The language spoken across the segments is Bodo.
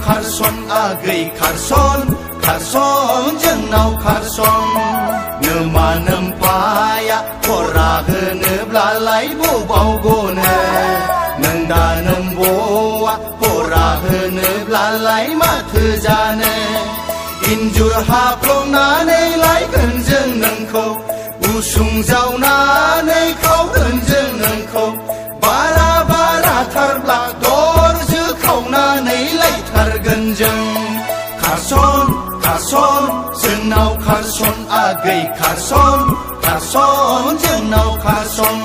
खारसन आगै खारसन जोंनाव खारसन नोमा नोम्फाया फरा होनोब्लालाय बबाव गनो नों दा नोम्ब'आ फरा होनोब्लालाय माथो जानो इन्जुर हाफ्लंनानै लायगोन जों नोंखौ उसुं जावनानै खावगोन जों नोंखौ बारा बाराथारब्ला दरजो खावनानै लायथारगोन जों खारसन जोंनाव खारसन आगै खारसन जोंनाव खारसन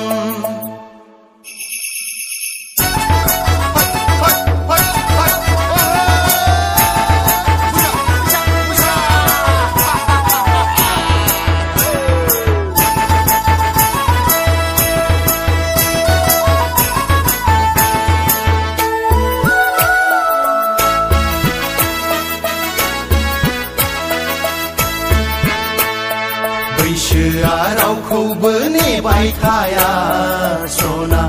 बैसोआ रावखौबो नेबाय थाया सना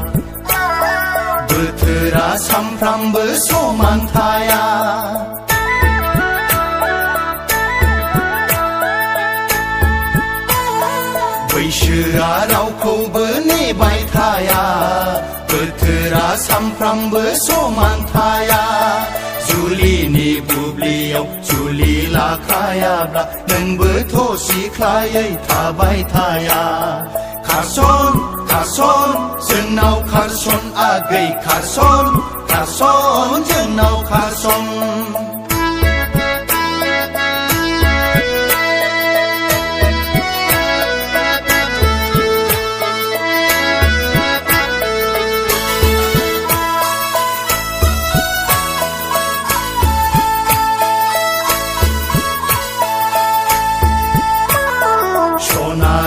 बोथोरा सामफ्रामबो समान थाया बैसोआ रावखौबो नेबाय थाया बोथोरा सामफ्रामबो समान थाया जुलिनि बुब्लियाव जुलि लाखायाब्ला नोंबोथ' सिख्लायै थाबाय थाया खारसन जोंनाव खारसन आगै खारसन जोंनाव खारसन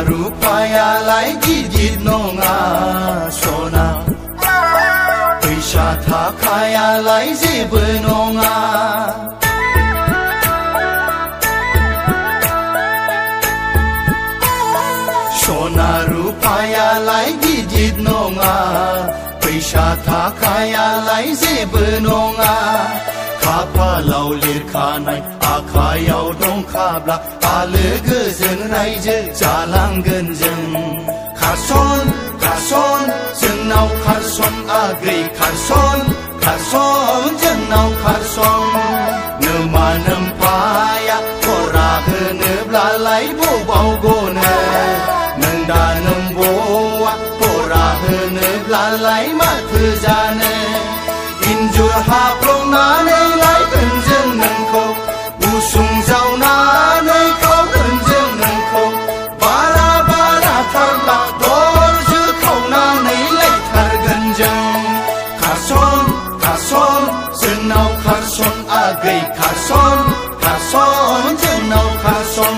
रुपायालाय गिदिर नङा सना फैसा थाखायालाय जेबो नङा सना रुपायालाय गिदिर नङा फैसा थाखायालाय जेबो नङा खाफालाव लिरखानाय आखायाव दंखाब्ला आलो गोजोन रायजो जालांगोन जों खारसन जोंनाव खारसन आगै खारसन जोंनाव खारसन नोमा नोम्फाया फरा होनोब्लालाय बबाव गनो नों दा नोम्ब'आ फरा होनोब्लालाय माथो जानो इन्जुर हाफ्लंनानै लायगोन जों नोंखौ उसुं जावनानै खावगोन जों नोंखौ बारा बाराथारब्ला दरजो खावनानै लायथारगोन जों खारसन जोंनाव खारसन आगै खारसन जोंनाव खारसन